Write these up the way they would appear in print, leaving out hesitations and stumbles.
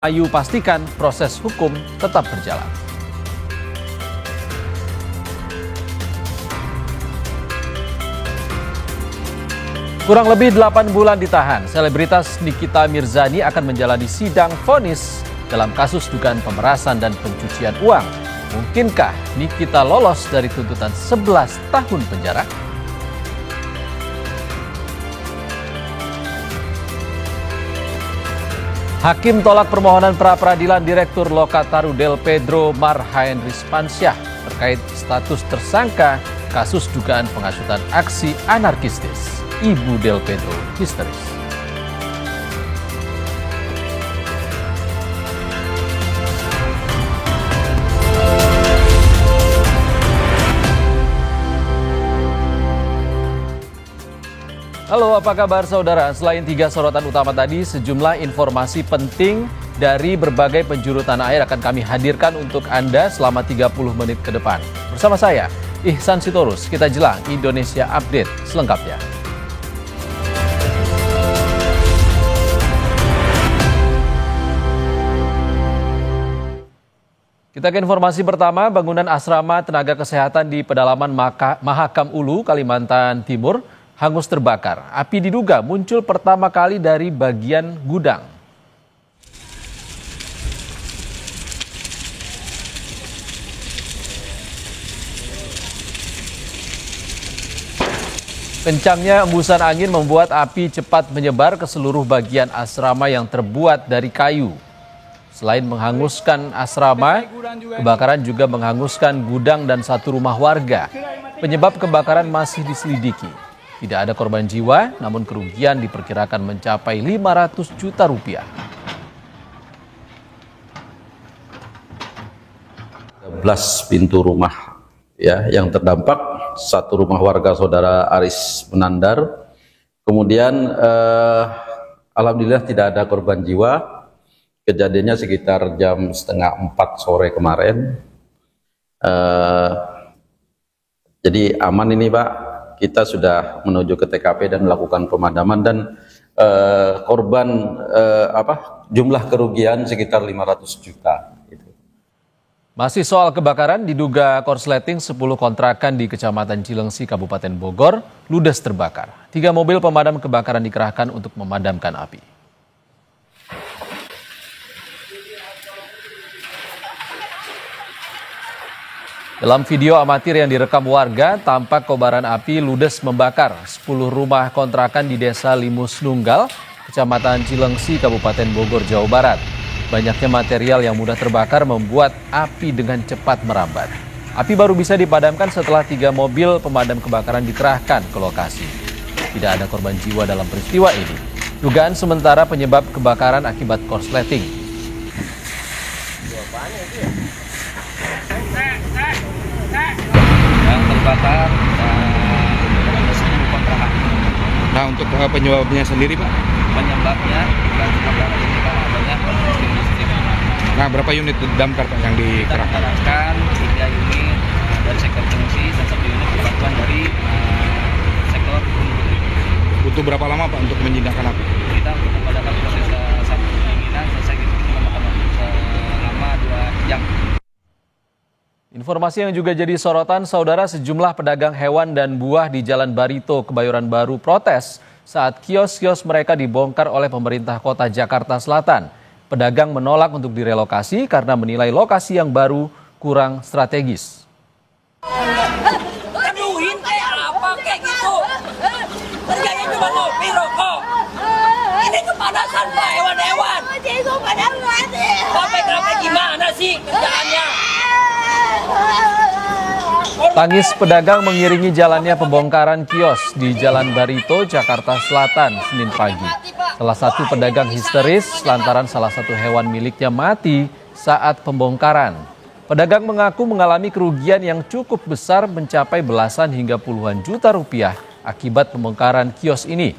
Ayu pastikan proses hukum tetap berjalan. Kurang lebih 8 bulan ditahan, selebritas Nikita Mirzani akan menjalani sidang vonis dalam kasus dugaan pemerasan dan pencucian uang. Mungkinkah Nikita lolos dari tuntutan 11 tahun penjara? Hakim tolak permohonan pra-peradilan Direktur Lokataru Del Pedro Marhaen Rizpansyah terkait status tersangka kasus dugaan penghasutan aksi anarkistis. Ibu Del Pedro histeris. Halo, apa kabar saudara? Selain 3 sorotan utama tadi, sejumlah informasi penting dari berbagai penjuru tanah air akan kami hadirkan untuk Anda selama 30 menit ke depan. Bersama saya, Ihsan Sitorus, kita jelang Indonesia Update selengkapnya. Kita ke informasi pertama, bangunan asrama tenaga kesehatan di pedalaman Mahakam Ulu, Kalimantan Timur, hangus terbakar. Api diduga muncul pertama kali dari bagian gudang. Kencangnya embusan angin membuat api cepat menyebar ke seluruh bagian asrama yang terbuat dari kayu. Selain menghanguskan asrama, kebakaran juga menghanguskan gudang dan satu rumah warga. Penyebab kebakaran masih diselidiki. Tidak ada korban jiwa, namun kerugian diperkirakan mencapai 500 juta rupiah. 11 pintu rumah ya yang terdampak, satu rumah warga saudara Aris Menandar. Kemudian alhamdulillah tidak ada korban jiwa. Kejadiannya sekitar jam setengah 4 sore kemarin. Jadi aman ini Pak. Kita sudah menuju ke TKP dan melakukan pemadaman dan jumlah kerugian sekitar 500 juta. Masih soal kebakaran, diduga korsleting 10 kontrakan di Kecamatan Cilengsi, Kabupaten Bogor, ludes terbakar. 3 mobil pemadam kebakaran dikerahkan untuk memadamkan api. Dalam video amatir yang direkam warga, tampak kobaran api ludes membakar 10 rumah kontrakan di Desa Limus Nunggal, Kecamatan Cilengsi, Kabupaten Bogor, Jawa Barat. Banyaknya material yang mudah terbakar membuat api dengan cepat merambat. Api baru bisa dipadamkan setelah 3 mobil pemadam kebakaran dikerahkan ke lokasi. Tidak ada korban jiwa dalam peristiwa ini. Dugaan sementara penyebab kebakaran akibat korsleting. Terbakar ada 10 kontrakan. Nah, untuk penyebabnya sendiri Pak? Penyebabnya bukan kebakaran ini karena adanya konsumsi listrik. Nah, berapa unit damkar Pak yang dikerahkan? Kita 3 unit dari sektor Cilengsi dan 1 unit bantuan dari sektor Gunung Putri. Butuh berapa lama Pak untuk menyidangkan api? Kita untuk memadamkan proses satu pendinginan selesai gitu memakan waktu selama 2 jam. Informasi yang juga jadi sorotan, saudara, sejumlah pedagang hewan dan buah di Jalan Barito, Kebayoran Baru protes saat kios-kios mereka dibongkar oleh pemerintah kota Jakarta Selatan. Pedagang menolak untuk direlokasi karena menilai lokasi yang baru kurang strategis. Aduhin kayak apa kayak gitu. Kerjanya cuma ngopi rokok. Ini kepanasan Pak, hewan-hewan. Sampai gimana sih kerjaannya? Tangis pedagang mengiringi jalannya pembongkaran kios di Jalan Barito, Jakarta Selatan, Senin pagi. Salah satu pedagang histeris lantaran salah satu hewan miliknya mati saat pembongkaran. Pedagang mengaku mengalami kerugian yang cukup besar mencapai belasan hingga puluhan juta rupiah akibat pembongkaran kios ini.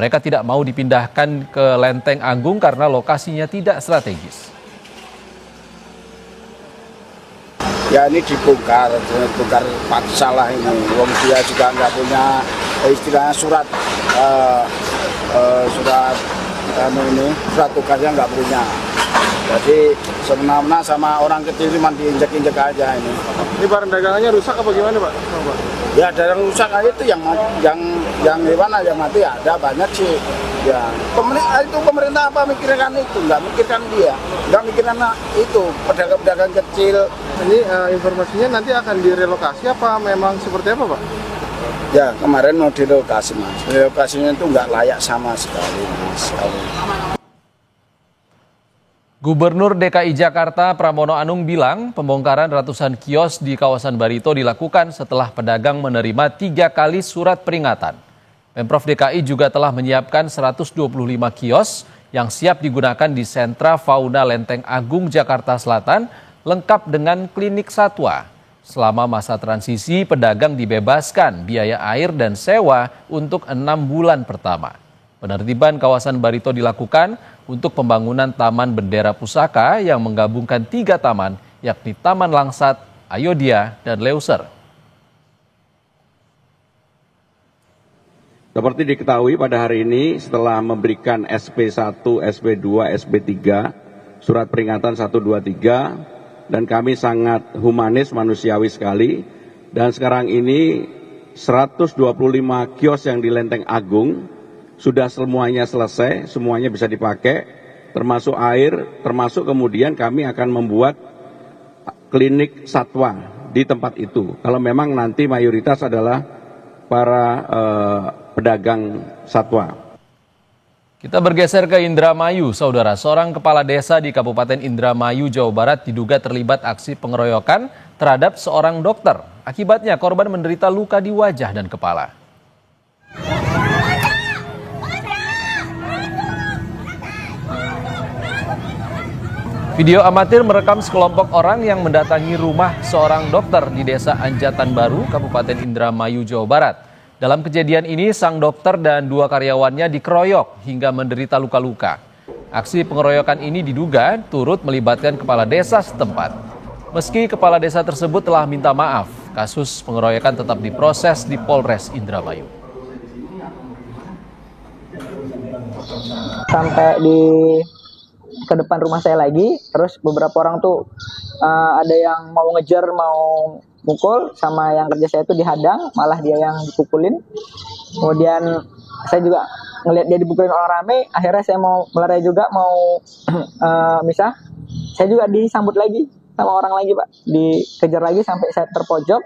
Mereka tidak mau dipindahkan ke Lenteng Agung karena lokasinya tidak strategis. Ya ini dibongkar paksa lah ini. Wong dia juga nggak punya istilahnya surat surat tugasnya nggak punya. Jadi semena-mena sama orang kecil cuma diinjek-injek aja ini. Ini barang dagangannya rusak apa gimana Pak? Ya ada yang rusak aja itu yang gimana yang mati ada banyak sih. Ya pemerintah apa mikirkan itu, nggak mikirkan dia, nggak mikirkan itu pedagang-pedagang kecil. Ini informasinya nanti akan direlokasi apa memang seperti apa Pak? Ya kemarin mau direlokasi mas, relokasinya itu nggak layak sama sekali mas. Gubernur DKI Jakarta Pramono Anung bilang pembongkaran ratusan kios di kawasan Barito dilakukan setelah pedagang menerima 3 kali surat peringatan. Pemprov DKI juga telah menyiapkan 125 kios yang siap digunakan di sentra fauna Lenteng Agung Jakarta Selatan lengkap dengan klinik satwa. Selama masa transisi, pedagang dibebaskan biaya air dan sewa untuk 6 bulan pertama. Penertiban kawasan Barito dilakukan untuk pembangunan Taman Bendera Pusaka yang menggabungkan 3 taman, yakni Taman Langsat, Ayodhya, dan Leuser. Seperti diketahui pada hari ini setelah memberikan SP1, SP2, SP3, surat peringatan 1, 2, 3, dan kami sangat humanis, manusiawi sekali, dan sekarang ini 125 kios yang di Lenteng Agung, sudah semuanya selesai, semuanya bisa dipakai, termasuk air, termasuk kemudian kami akan membuat klinik satwa di tempat itu. Kalau memang nanti mayoritas adalah para pedagang satwa. Kita bergeser ke Indramayu, saudara. Seorang kepala desa di Kabupaten Indramayu, Jawa Barat diduga terlibat aksi pengeroyokan terhadap seorang dokter. Akibatnya korban menderita luka di wajah dan kepala. Video amatir merekam sekelompok orang yang mendatangi rumah seorang dokter di Desa Anjatan Baru, Kabupaten Indramayu, Jawa Barat. Dalam kejadian ini, sang dokter dan 2 karyawannya dikeroyok hingga menderita luka-luka. Aksi pengeroyokan ini diduga turut melibatkan kepala desa setempat. Meski kepala desa tersebut telah minta maaf, kasus pengeroyokan tetap diproses di Polres Indramayu. Sampai ke depan rumah saya lagi, terus beberapa orang tuh ada yang mau ngejar, mau mukul, sama yang kerja saya tuh dihadang, malah dia yang dipukulin. Kemudian saya juga ngelihat dia dipukulin orang rame, akhirnya saya mau melerai juga, mau misah. Saya juga disambut lagi sama orang lagi Pak, dikejar lagi sampai saya terpojok.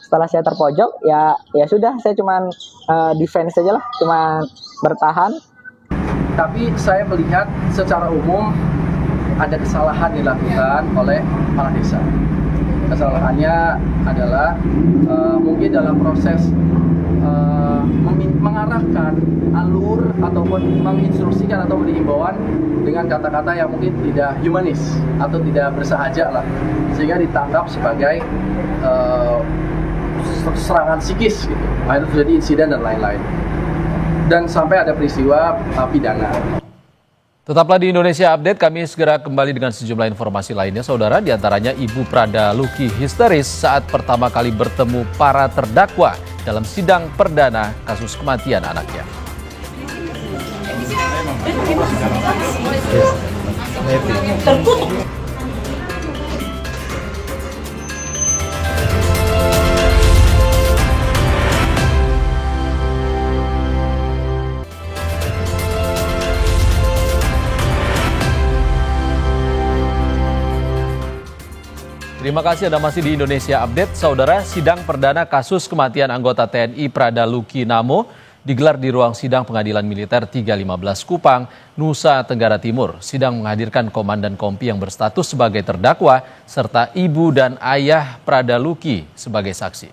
Setelah saya terpojok, ya sudah, saya cuman defense aja lah, cuman bertahan. Tapi saya melihat secara umum ada kesalahan dilakukan oleh kepala desa. Kesalahannya adalah mungkin dalam proses mengarahkan alur ataupun menginstruksikan atau mengimbauan dengan kata-kata yang mungkin tidak humanis atau tidak bersahaja lah, sehingga ditangkap sebagai serangan psikis gitu. Akhirnya terjadi insiden dan lain-lain. Dan sampai ada peristiwa pidana. Tetaplah di Indonesia Update, kami segera kembali dengan sejumlah informasi lainnya, saudara. Di antaranya Ibu Prada Luki histeris saat pertama kali bertemu para terdakwa dalam sidang perdana kasus kematian anaknya. Terima kasih Anda masih di Indonesia Update. Saudara, sidang perdana kasus kematian anggota TNI Prada Luki Namo digelar di ruang sidang Pengadilan Militer 315 Kupang, Nusa Tenggara Timur. Sidang menghadirkan Komandan Kompi yang berstatus sebagai terdakwa serta ibu dan ayah Prada Luki sebagai saksi.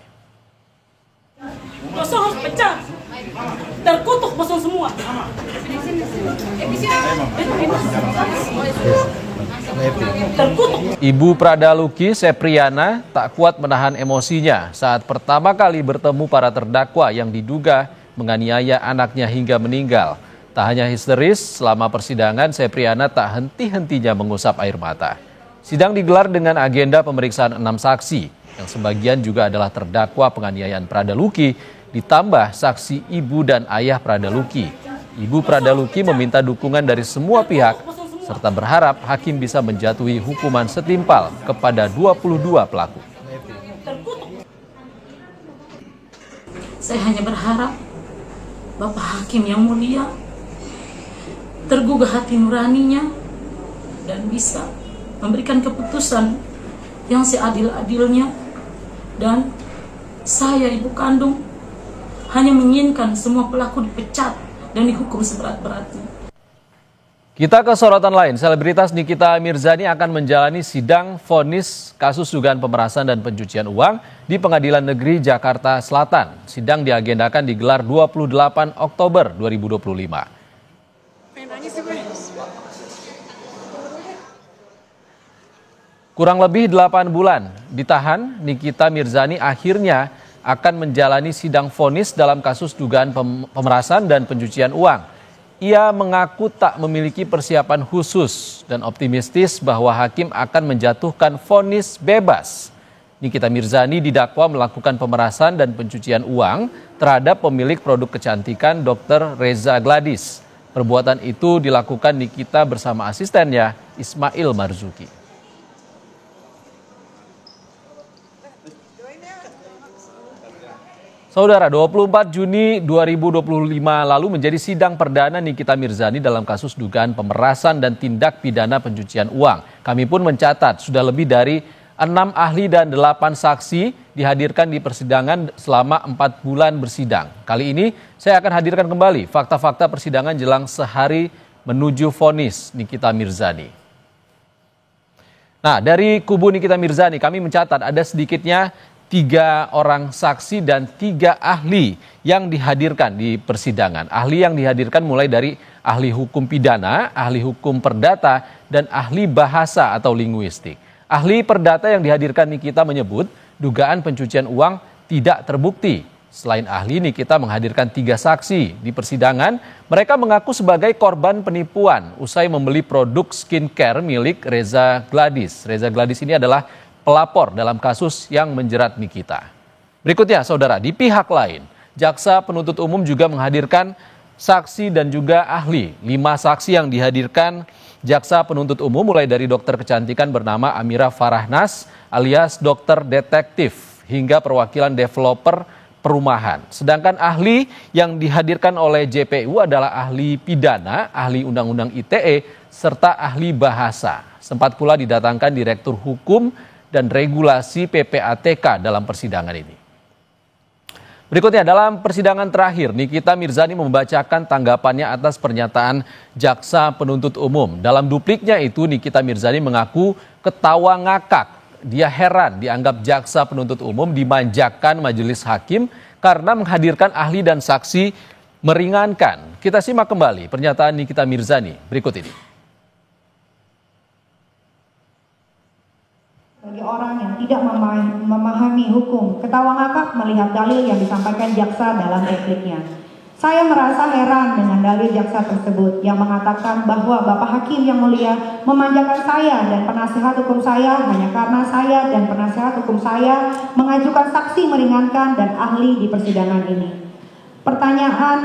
Bosong harus pecah, terkutuk bosong semua. Ibu Prada Luki, Sepriana, tak kuat menahan emosinya saat pertama kali bertemu para terdakwa yang diduga menganiaya anaknya hingga meninggal. Tak hanya histeris, selama persidangan Sepriana tak henti-hentinya mengusap air mata. Sidang digelar dengan agenda pemeriksaan 6 saksi, yang sebagian juga adalah terdakwa penganiayaan Prada Luki, ditambah saksi ibu dan ayah Prada Luki. Ibu Prada Luki meminta dukungan dari semua pihak serta berharap hakim bisa menjatuhi hukuman setimpal kepada 22 pelaku. Saya hanya berharap Bapak Hakim yang mulia tergugah hati nuraninya dan bisa memberikan keputusan yang seadil-adilnya, dan saya ibu kandung hanya menginginkan semua pelaku dipecat dan dihukum seberat-beratnya. Kita ke sorotan lain, selebritas Nikita Mirzani akan menjalani sidang vonis kasus dugaan pemerasan dan pencucian uang di Pengadilan Negeri Jakarta Selatan. Sidang diagendakan digelar 28 Oktober 2025. Kurang lebih 8 bulan ditahan, Nikita Mirzani akhirnya akan menjalani sidang vonis dalam kasus dugaan pemerasan dan pencucian uang. Ia mengaku tak memiliki persiapan khusus dan optimistis bahwa hakim akan menjatuhkan vonis bebas. Nikita Mirzani didakwa melakukan pemerasan dan pencucian uang terhadap pemilik produk kecantikan Dr. Reza Gladys. Perbuatan itu dilakukan Nikita bersama asistennya Ismail Marzuki. Saudara, 24 Juni 2025 lalu menjadi sidang perdana Nikita Mirzani dalam kasus dugaan pemerasan dan tindak pidana pencucian uang. Kami pun mencatat sudah lebih dari 6 ahli dan 8 saksi dihadirkan di persidangan selama 4 bulan bersidang. Kali ini saya akan hadirkan kembali fakta-fakta persidangan jelang sehari menuju vonis Nikita Mirzani. Nah, dari kubu Nikita Mirzani kami mencatat ada sedikitnya 3 orang saksi dan 3 ahli yang dihadirkan di persidangan. Ahli yang dihadirkan mulai dari ahli hukum pidana, ahli hukum perdata, dan ahli bahasa atau linguistik. Ahli perdata yang dihadirkan Nikita menyebut dugaan pencucian uang tidak terbukti. Selain ahli, Nikita menghadirkan 3 saksi di persidangan. Mereka mengaku sebagai korban penipuan usai membeli produk skincare milik Reza Gladys. Reza Gladys ini adalah pelapor dalam kasus yang menjerat Nikita. Berikutnya, saudara, di pihak lain, jaksa penuntut umum juga menghadirkan saksi dan juga ahli. 5 saksi yang dihadirkan jaksa penuntut umum mulai dari dokter kecantikan bernama Amira Farahnas alias dokter detektif hingga perwakilan developer perumahan. Sedangkan ahli yang dihadirkan oleh JPU adalah ahli pidana, ahli undang-undang ITE, serta ahli bahasa. Sempat pula didatangkan direktur hukum dan regulasi PPATK dalam persidangan ini. Berikutnya, dalam persidangan terakhir, Nikita Mirzani membacakan tanggapannya atas pernyataan jaksa penuntut umum. Dalam dupliknya itu, Nikita Mirzani mengaku ketawa ngakak. Dia heran dianggap jaksa penuntut umum dimanjakan majelis hakim karena menghadirkan ahli dan saksi meringankan. Kita simak kembali pernyataan Nikita Mirzani berikut ini. Bagi orang yang tidak memahami hukum, ketawa ngakak melihat dalil yang disampaikan jaksa dalam repliknya. Saya merasa heran dengan dalil jaksa tersebut yang mengatakan bahwa Bapak Hakim yang mulia memanjakan saya dan penasihat hukum saya hanya karena saya dan penasihat hukum saya mengajukan saksi meringankan dan ahli di persidangan ini. Pertanyaan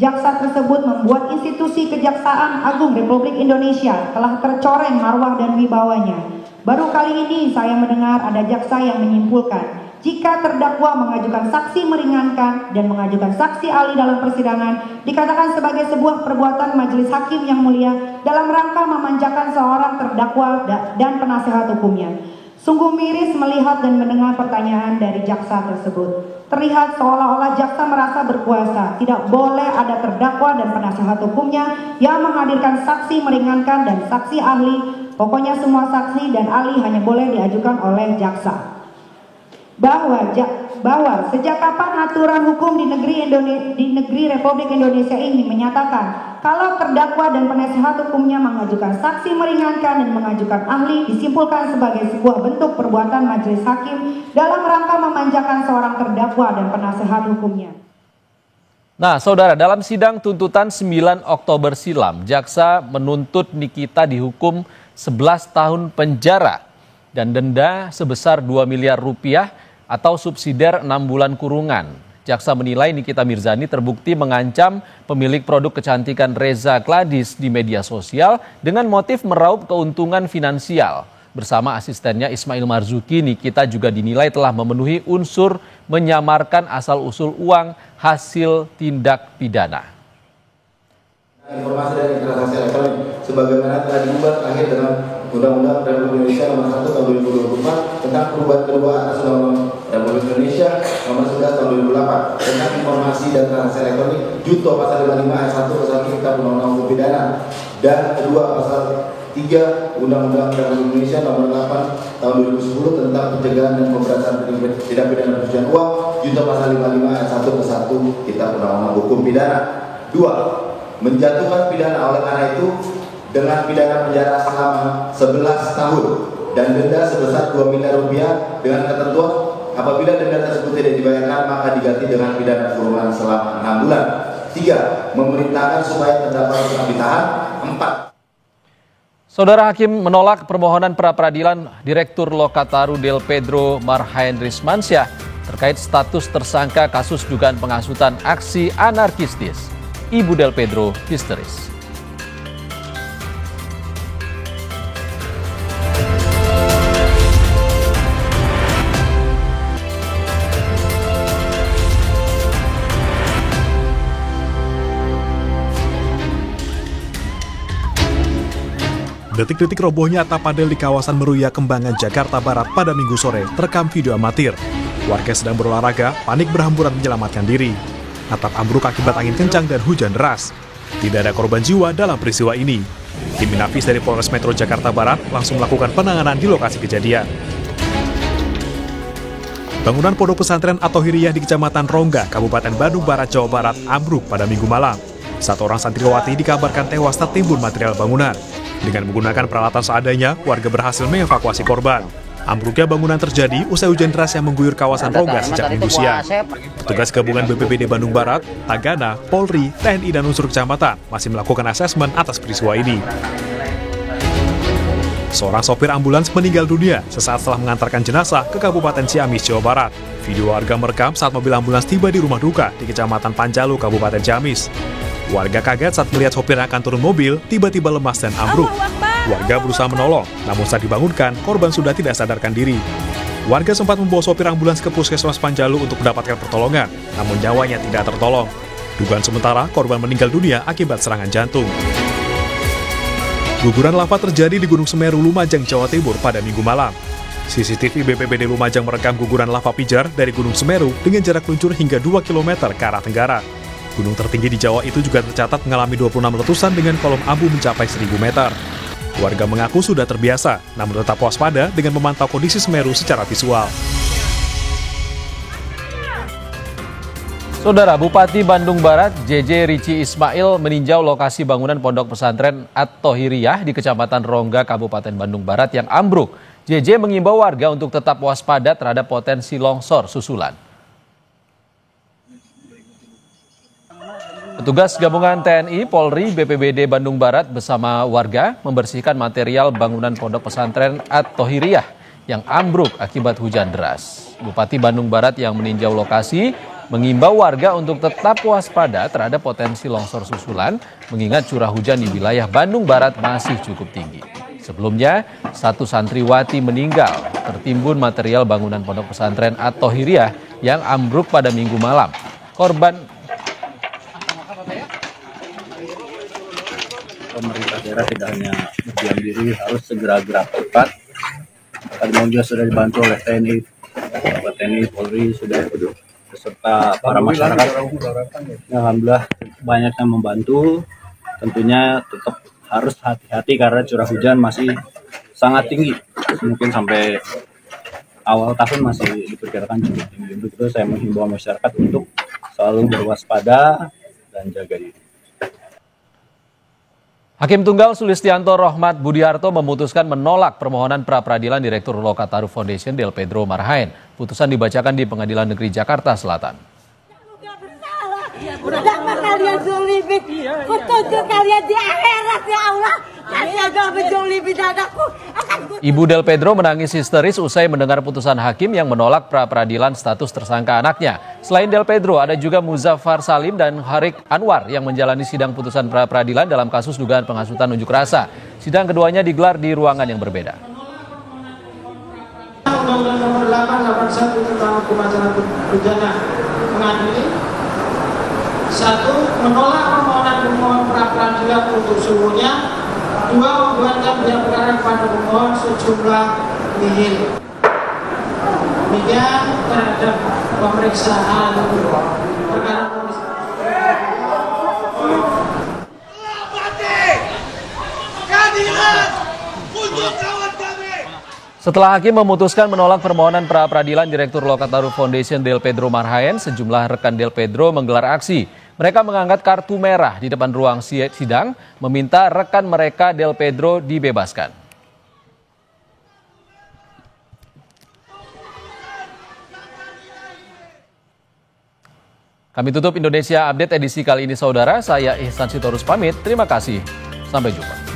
jaksa tersebut membuat institusi Kejaksaan Agung Republik Indonesia telah tercoreng marwah dan wibawanya. Baru kali ini saya mendengar ada jaksa yang menyimpulkan jika terdakwa mengajukan saksi meringankan dan mengajukan saksi ahli dalam persidangan dikatakan sebagai sebuah perbuatan majelis hakim yang mulia dalam rangka memanjakan seorang terdakwa dan penasihat hukumnya. Sungguh miris melihat dan mendengar pertanyaan dari jaksa tersebut. Terlihat seolah-olah jaksa merasa berkuasa. Tidak boleh ada terdakwa dan penasihat hukumnya yang menghadirkan saksi meringankan dan saksi ahli. Pokoknya semua saksi dan ahli hanya boleh diajukan oleh jaksa. Bahwa sejak kapan aturan hukum di negeri Republik Indonesia ini menyatakan kalau terdakwa dan penasihat hukumnya mengajukan saksi meringankan dan mengajukan ahli disimpulkan sebagai sebuah bentuk perbuatan majelis hakim dalam rangka memanjakan seorang terdakwa dan penasihat hukumnya. Nah, saudara, dalam sidang tuntutan 9 Oktober silam, jaksa menuntut Nikita dihukum 11 tahun penjara dan denda sebesar 2 miliar rupiah atau subsidiar 6 bulan kurungan. Jaksa menilai Nikita Mirzani terbukti mengancam pemilik produk kecantikan Reza Gladys di media sosial dengan motif meraup keuntungan finansial. Bersama asistennya Ismail Marzuki, Nikita juga dinilai telah memenuhi unsur menyamarkan asal-usul uang hasil tindak pidana. Informasi dari transaksi elektronik sebagaimana telah diubah terakhir dengan Undang-Undang Republik Indonesia Nomor 1 Tahun 2024 tentang perubahan kedua atas Undang-Undang Republik Indonesia Nomor 11 Tahun 2008 tentang informasi dan transaksi elektronik junto pasal 55 ayat 1 ke 1 Kitab Undang-Undang Hukum Pidana dan kedua pasal 3 Undang-Undang Republik Indonesia Nomor 8 Tahun 2010 tentang pencegahan dan pemberantasan tindak pidana pencucian uang junto pasal 55 ayat 1 ke 1 Kitab Undang-Undang Hukum Pidana. 2. Menjatuhkan pidana oleh karena itu dengan pidana penjara selama 11 tahun dan denda sebesar 2 miliar rupiah dengan ketentuan apabila denda tersebut tidak dibayarkan maka diganti dengan pidana kurungan selama 6 bulan. 3. Memerintahkan supaya terdakwa tetap ditahan. 4. Saudara Hakim menolak permohonan pra-peradilan Direktur Lokataru Del Pedro Marhaendris Mansyah terkait status tersangka kasus dugaan penghasutan aksi anarkistis. Ibu Del Pedro histeris. Detik-detik robohnya atap padel di kawasan Meruya, Kembangan, Jakarta Barat pada Minggu sore terekam video amatir. Warga sedang berolahraga, panik berhamburan menyelamatkan diri. Atap ambruk akibat angin kencang dan hujan deras. Tidak ada korban jiwa dalam peristiwa ini. Tim Inafis dari Polres Metro Jakarta Barat langsung melakukan penanganan di lokasi kejadian. Bangunan pondok pesantren At-Tahiriyah di Kecamatan Rongga, Kabupaten Bandung Barat, Jawa Barat ambruk pada Minggu malam. 1 orang santriwati dikabarkan tewas tertimbun material bangunan. Dengan menggunakan peralatan seadanya, warga berhasil mengevakuasi korban. Ambruknya bangunan terjadi usai hujan deras yang mengguyur kawasan Rongga sejak Minggu siang. Petugas gabungan BPBD Bandung Barat, Tagana, Polri, TNI, dan unsur kecamatan masih melakukan asesmen atas peristiwa ini. Seorang sopir ambulans meninggal dunia sesaat setelah mengantarkan jenazah ke Kabupaten Ciamis, Jawa Barat. Video warga merekam saat mobil ambulans tiba di rumah duka di Kecamatan Panjalu, Kabupaten Ciamis. Warga kaget saat melihat sopir yang akan turun mobil tiba-tiba lemas dan ambruk. Warga berusaha menolong, namun saat dibangunkan, korban sudah tidak sadarkan diri. Warga sempat membawa sopir ambulans ke Puskesmas Panjalu untuk mendapatkan pertolongan, namun nyawanya tidak tertolong. Dugaan sementara, korban meninggal dunia akibat serangan jantung. Guguran lava terjadi di Gunung Semeru, Lumajang, Jawa Timur pada Minggu malam. CCTV BPBD Lumajang merekam guguran lava pijar dari Gunung Semeru dengan jarak luncur hingga 2 km ke arah tenggara. Gunung tertinggi di Jawa itu juga tercatat mengalami 26 letusan dengan kolom abu mencapai 1.000 meter. Warga mengaku sudah terbiasa, namun tetap waspada dengan memantau kondisi Semeru secara visual. Saudara, Bupati Bandung Barat, JJ Rici Ismail meninjau lokasi bangunan pondok pesantren At-Tahiriyah di Kecamatan Rongga, Kabupaten Bandung Barat yang ambruk. JJ mengimbau warga untuk tetap waspada terhadap potensi longsor susulan. Petugas gabungan TNI, Polri, BPBD Bandung Barat bersama warga membersihkan material bangunan pondok pesantren At-Tahiriyah yang ambruk akibat hujan deras. Bupati Bandung Barat yang meninjau lokasi mengimbau warga untuk tetap waspada terhadap potensi longsor susulan mengingat curah hujan di wilayah Bandung Barat masih cukup tinggi. Sebelumnya, 1 santriwati meninggal tertimbun material bangunan pondok pesantren At-Tahiriyah yang ambruk pada Minggu malam. Pemerintah daerah tidak hanya berdiam diri, harus segera gerak cepat. Tadi juga sudah dibantu oleh TNI, Polri sudah beserta para masyarakat. Alhamdulillah banyak yang membantu. Tentunya tetap harus hati-hati karena curah hujan masih sangat tinggi. Mungkin sampai awal tahun masih diperkirakan cukup tinggi. Untuk itu saya menghimbau masyarakat untuk selalu berwaspada dan jaga diri. Hakim Tunggal Sulistianto Rohmat Budiarto memutuskan menolak permohonan pra-peradilan Direktur Lokataru Foundation Del Pedro Marhaen. Putusan dibacakan di Pengadilan Negeri Jakarta Selatan. Kenapa kalian zulimi? Kutuju kalian di akhirat ya Allah. Ibu Del Pedro menangis histeris usai mendengar putusan hakim yang menolak pra-peradilan status tersangka anaknya. Selain Del Pedro, ada juga Muzaffar Salim dan Harik Anwar yang menjalani sidang putusan pra-peradilan dalam kasus dugaan penghasutan unjuk rasa. Sidang keduanya digelar di ruangan yang berbeda. Undang-Undang Nomor 881 tentang Hukum Acara Pidana mengadili. 1. Menolak permohonan pemohon pra-peradilan untuk seluruhnya. 2. Membuatkan pihak perkara kepada pemohon sejumlah nihil. Demikian terhadap pemeriksaan perkara Setelah hakim memutuskan menolak permohonan pra-peradilan Direktur Lokataru Foundation Del Pedro Marhaen, sejumlah rekan Del Pedro menggelar aksi. Mereka mengangkat kartu merah di depan ruang sidang, meminta rekan mereka Del Pedro dibebaskan. Kami tutup Indonesia Update edisi kali ini, saudara. Saya Ihsan Sitorus pamit. Terima kasih. Sampai jumpa.